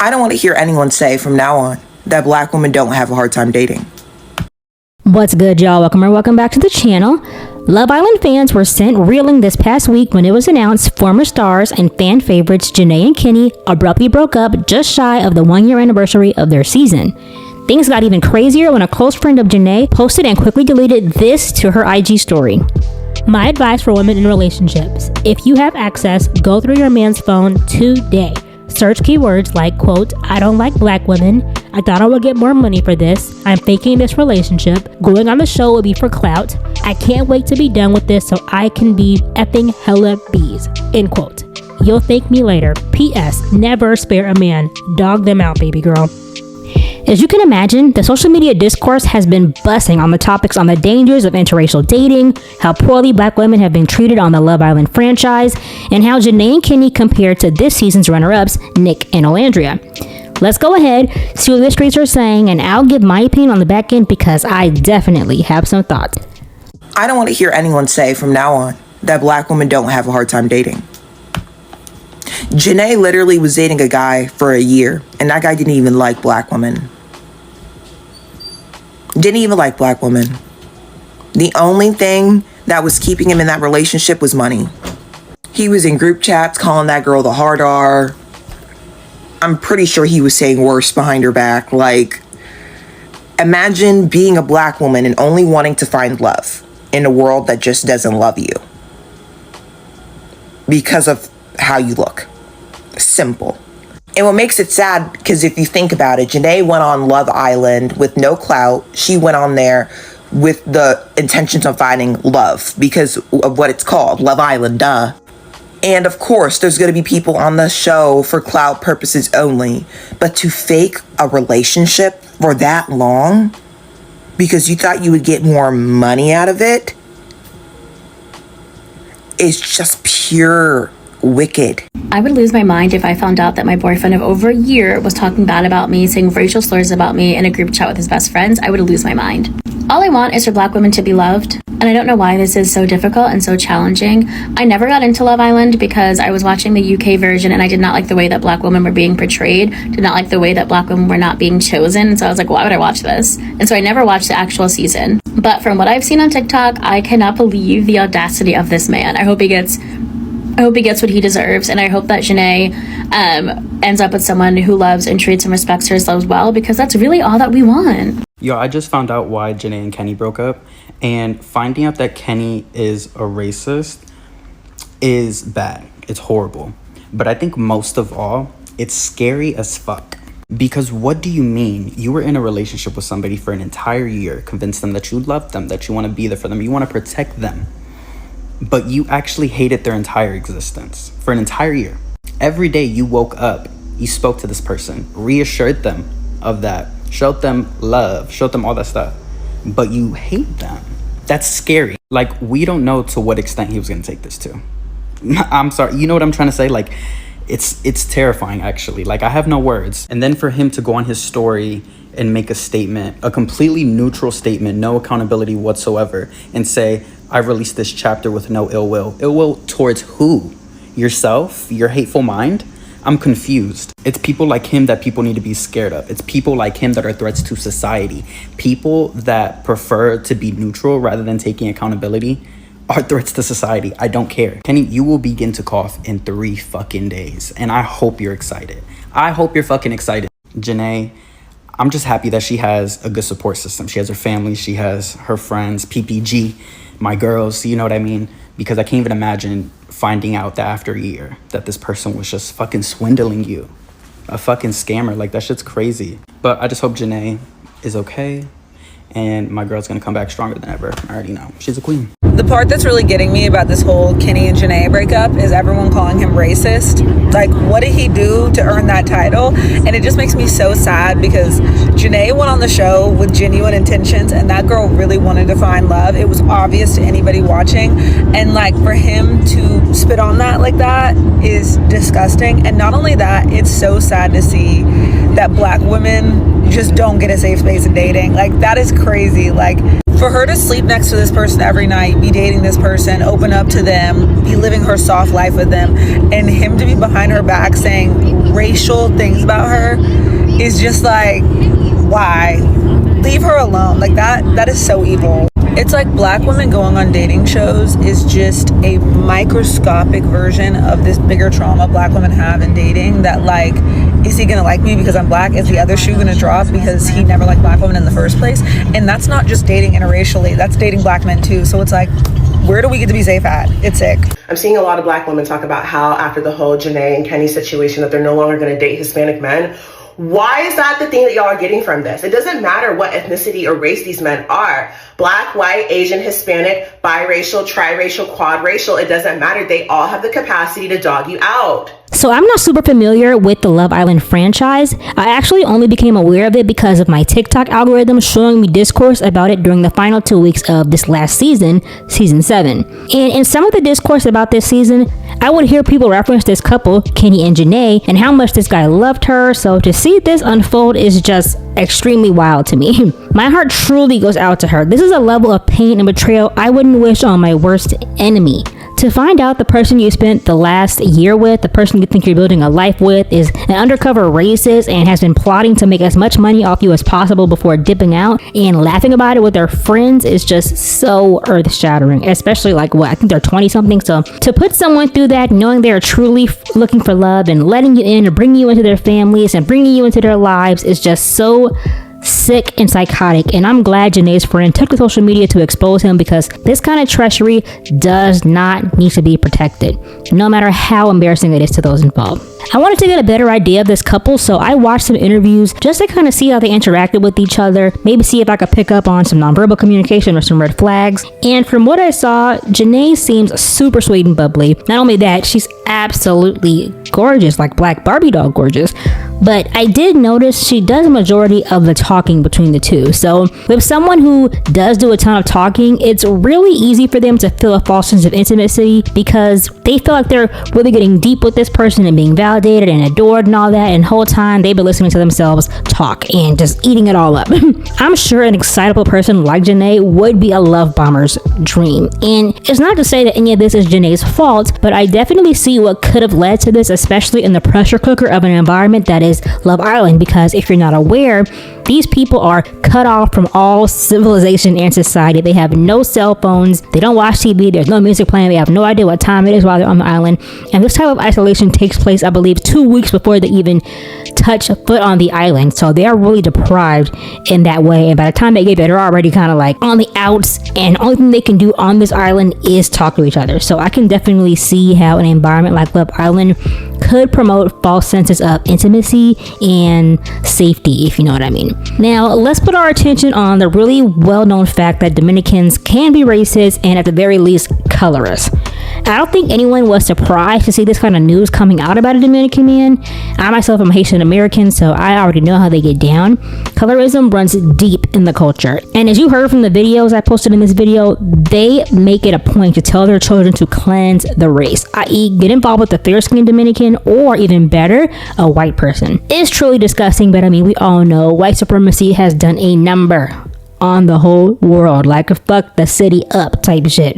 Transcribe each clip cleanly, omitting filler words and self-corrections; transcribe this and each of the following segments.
I don't want to hear anyone say from now on that black women don't have a hard time dating. What's good, y'all? Welcome back to the channel. Love Island fans were sent reeling this past week when it was announced former stars and fan favorites JaNa and Kenny abruptly broke up just shy of the 1-year anniversary of their season. Things got even crazier when a close friend of JaNa posted and quickly deleted this to her IG story. My advice for women in relationships: if you have access, go through your man's phone today. Search keywords like, quote, "I don't like black women. I thought I would get more money for this. I'm faking this relationship. Going on the show will be for clout. I can't wait to be done with this so I can be effing hella bees," end quote. You'll thank me later. P.S. Never spare a man. Dog them out, baby girl. As you can imagine, the social media discourse has been buzzing on the topics on the dangers of interracial dating, how poorly black women have been treated on the Love Island franchise, and how JaNa and Kenny compared to this season's runner-ups, Nick and Olandria. Let's go ahead, see what the streets are saying, and I'll give my opinion on the back end because I definitely have some thoughts. I don't want to hear anyone say from now on that black women don't have a hard time dating. JaNa literally was dating a guy for a year, and that guy didn't even like black women. Didn't even like black women. The only thing that was keeping him in that relationship was money. He was in group chats calling that girl the hard R. I'm pretty sure he was saying worse behind her back. Like, imagine being a black woman and only wanting to find love in a world that just doesn't love you because of how you look. Simple. And what makes it sad, because if you think about it, JaNa went on Love Island with no clout. She went on there with the intentions of finding love because of what it's called, Love Island, duh. And of course, there's going to be people on the show for clout purposes only. But to fake a relationship for that long because you thought you would get more money out of it is just pure wicked. I would lose my mind if I found out that my boyfriend of over a year was talking bad about me, saying racial slurs about me in a group chat with his best friends. I would lose my mind. All I want is for black women to be loved, and I don't know why this is so difficult and so challenging. I never got into Love Island because I was watching the UK version and I did not like the way that black women were being portrayed, did not like the way that black women were not being chosen, so I was like, why would I watch this? And so I never watched the actual season. But from what I've seen on TikTok, I cannot believe the audacity of this man. I hope he gets what he deserves, and I hope that JaNa ends up with someone who loves and treats and respects herself well, because that's really all that we want. Yo, I just found out why JaNa and Kenny broke up, and finding out that Kenny is a racist is bad. It's horrible. But I think most of all, it's scary as fuck. Because what do you mean? You were in a relationship with somebody for an entire year, convinced them that you love them, that you want to be there for them, you want to protect them. But you actually hated their entire existence for an entire year. Every day you woke up, you spoke to this person, reassured them of that, showed them love, showed them all that stuff, but you hate them. That's scary. Like, we don't know to what extent he was gonna take this to. I'm sorry, you know what I'm trying to say? Like, it's terrifying, actually. Like, I have no words. And then for him to go on his story and make a statement, a completely neutral statement, no accountability whatsoever, and say, I released this chapter with no ill will. Ill will towards who? Yourself? Your hateful mind? I'm confused. It's people like him that people need to be scared of. It's people like him that are threats to society. People that prefer to be neutral rather than taking accountability are threats to society. I don't care. Kenny, you will begin to cough in 3 fucking days. And I hope you're excited. I hope you're fucking excited. JaNa, I'm just happy that she has a good support system. She has her family. She has her friends, PPG, my girls, you know what I mean? Because I can't even imagine finding out that after a year that this person was just fucking swindling you. A fucking scammer. Like, that shit's crazy. But I just hope JaNa is okay. And my girl's gonna come back stronger than ever. I already know. She's a queen. The part that's really getting me about this whole Kenny and JaNa breakup is everyone calling him racist. Like, what did he do to earn that title? And it just makes me so sad because JaNa went on the show with genuine intentions and that girl really wanted to find love. It was obvious to anybody watching. And like, for him to spit on that like that is disgusting. And not only that, it's so sad to see that black women just don't get a safe space in dating. Like, that is crazy. Like, For her to sleep next to this person every night, be dating this person, open up to them, be living her soft life with them, and him to be behind her back saying racial things about her is just like, why? Leave her alone. Like that is so evil. It's like black women going on dating shows is just a microscopic version of this bigger trauma black women have in dating, that like, is he gonna like me because I'm black? Is the other shoe gonna drop because he never liked black women in the first place? And that's not just dating interracially, that's dating black men too. So it's like, where do we get to be safe at? It's sick. I'm seeing a lot of black women talk about how after the whole JaNa and Kenny situation that they're no longer going to date Hispanic men. Why is that the thing that y'all are getting from this? It doesn't matter what ethnicity or race these men are. Black, white, Asian, Hispanic, biracial, triracial, quadracial. It doesn't matter. They all have the capacity to dog you out. So I'm not super familiar with the Love Island franchise. I actually only became aware of it because of my TikTok algorithm showing me discourse about it during the final 2 weeks of this last season, season 7. And in some of the discourse about this season, I would hear people reference this couple, Kenny and JaNa, and how much this guy loved her. So to see this unfold is just extremely wild to me. My heart truly goes out to her. This is a level of pain and betrayal I wouldn't wish on my worst enemy. To find out the person you spent the last year with, the person you think you're building a life with, is an undercover racist and has been plotting to make as much money off you as possible before dipping out and laughing about it with their friends is just so earth-shattering, especially like I think they're 20 something. So to put someone through that, knowing they're truly looking for love and letting you in and bringing you into their families and bringing you into their lives is just so sick and psychotic. And I'm glad JaNa's friend took to social media to expose him, because this kind of treachery does not need to be protected, no matter how embarrassing it is to those involved. I wanted to get a better idea of this couple, so I watched some interviews just to kind of see how they interacted with each other, maybe see if I could pick up on some nonverbal communication or some red flags. And from what I saw, JaNa seems super sweet and bubbly. Not only that, she's absolutely gorgeous, like Black Barbie doll gorgeous. But I did notice she does a majority of the talking between the two. So with someone who does do a ton of talking, it's really easy for them to feel a false sense of intimacy because they feel like they're really getting deep with this person and being validated and adored and all that. And the whole time they've been listening to themselves talk and just eating it all up. I'm sure an excitable person like JaNa would be a love bomber's dream. And it's not to say that any of this is JaNa's fault, but I definitely see what could have led to this, especially in the pressure cooker of an environment that is Love Island. Because if you're not aware, these people are cut off from all civilization and society. They have no cell phones. They don't watch TV. There's no music playing. They have no idea what time it is while they're on the island. And this type of isolation takes place, I believe, 2 weeks before they even touch a foot on the island. So they are really deprived in that way. And by the time they get there, they're already kind of like on the outs. And the only thing they can do on this island is talk to each other. So I can definitely see how an environment like Love Island could promote false senses of intimacy and safety, if you know what I mean. Now, let's put our attention on the really well-known fact that Dominicans can be racist and at the very least colorist. I don't think anyone was surprised to see this kind of news coming out about a Dominican man. I myself am Haitian American, so I already know how they get down. Colorism runs deep in the culture. And as you heard from the videos I posted in this video, they make it a point to tell their children to cleanse the race, i.e. get involved with the fair-skinned Dominican or even better, a white person. It's truly disgusting, but I mean, we all know white supremacy has done a number on the whole world, like a fuck the city up type shit.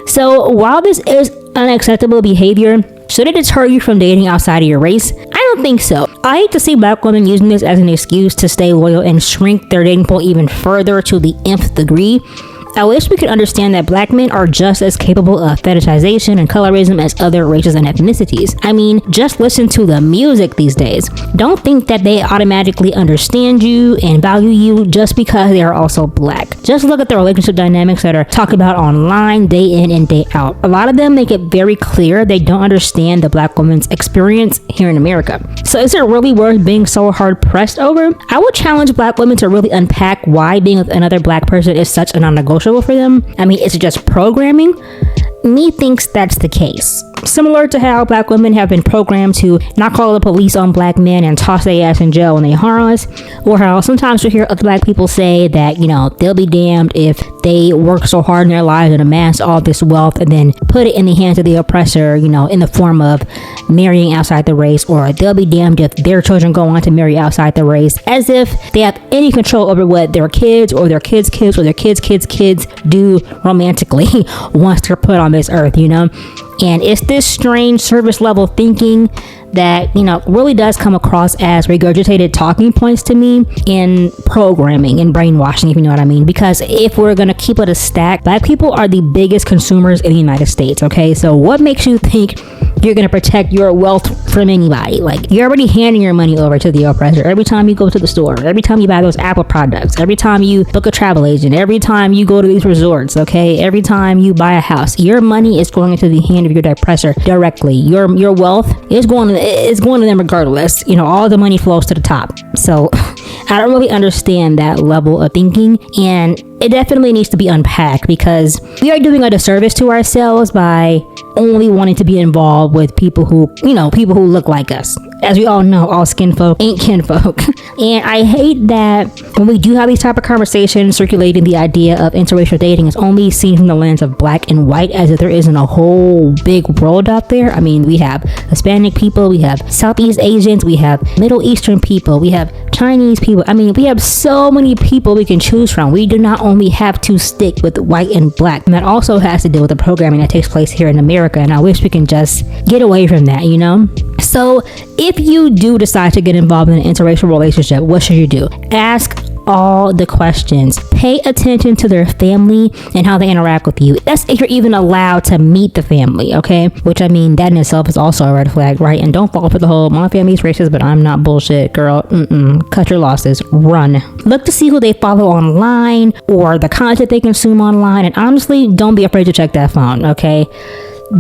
So while this is unacceptable behavior, should it deter you from dating outside of your race? I don't think so. I hate to see black women using this as an excuse to stay loyal and shrink their dating pool even further to the nth degree. I wish we could understand that black men are just as capable of fetishization and colorism as other races and ethnicities. I mean, just listen to the music these days. Don't think that they automatically understand you and value you just because they are also black. Just look at the relationship dynamics that are talked about online day in and day out. A lot of them make it very clear they don't understand the black woman's experience here in America. So is it really worth being so hard pressed over? I would challenge black women to really unpack why being with another black person is such a non-negotiable for them. I mean, is it just programming? Me thinks that's the case. Similar to how black women have been programmed to not call the police on black men and toss their ass in jail when they harm us, or how sometimes we hear other black people say that, they'll be damned if they work so hard in their lives and amass all this wealth and then put it in the hands of the oppressor, in the form of marrying outside the race, or they'll be damned if their children go on to marry outside the race, as if they have any control over what their kids or their kids' kids or their kids' do romantically once they're put on this earth, And it's this strange service level thinking that, really does come across as regurgitated talking points to me in programming and brainwashing, if you know what I mean. Because if we're going to keep it a stack, black people are the biggest consumers in the United States, okay? So what makes you think you're going to protect your wealth from anybody? Like, you're already handing your money over to the oppressor every time you go to the store, every time you buy those Apple products, every time you book a travel agent, every time you go to these resorts, okay? Every time you buy a house, your money is going into the hand of your oppressor directly. Your wealth is going to them regardless. All the money flows to the top. So I don't really understand that level of thinking, and it definitely needs to be unpacked, because we are doing a disservice to ourselves by only wanting to be involved with people who look like us. As we all know, all skin folk ain't kinfolk. And I hate that when we do have these type of conversations circulating, the idea of interracial dating is only seen from the lens of black and white, as if there isn't a whole big world out there. I mean, we have Hispanic people, we have Southeast Asians, we have Middle Eastern people, we have Chinese people. I mean, we have so many people we can choose from. We do not only have to stick with white and black. And that also has to do with the programming that takes place here in America. And I wish we can just get away from that, So if you do decide to get involved in an interracial relationship, what should you do? Ask all the questions. Pay attention to their family and how they interact with you. That's if you're even allowed to meet the family, okay? Which, I mean, that in itself is also a red flag, right? And don't fall for the whole, my family's racist, but I'm not bullshit, girl. Cut your losses. Run. Look to see who they follow online or the content they consume online. And honestly, don't be afraid to check that phone, okay?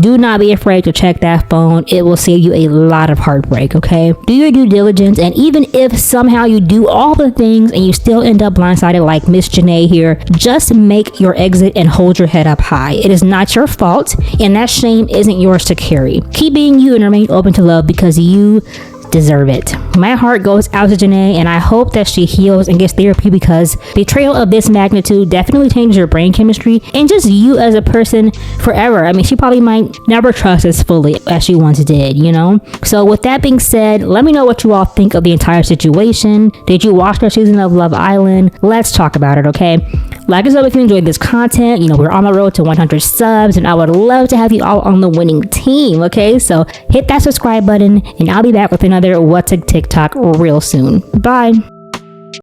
Do not be afraid to check that phone. It will save you a lot of heartbreak, okay? Do your due diligence, and even if somehow you do all the things and you still end up blindsided like Miss JaNa here, just make your exit and hold your head up high. It is not your fault, and that shame isn't yours to carry. Keep being you and remain open to love, because you deserve it. My heart goes out to JaNa, and I hope that she heals and gets therapy, because betrayal of this magnitude definitely changes your brain chemistry and just you as a person forever. I mean, she probably might never trust as fully as she once did, So with that being said, let me know what you all think of the entire situation. Did you watch the season of Love Island? Let's talk about it, okay? Like I said, if you enjoyed this content, we're on the road to 100 subs, and I would love to have you all on the winning team, okay? So hit that subscribe button, and I'll be back with another What's a TikTok real soon. Bye.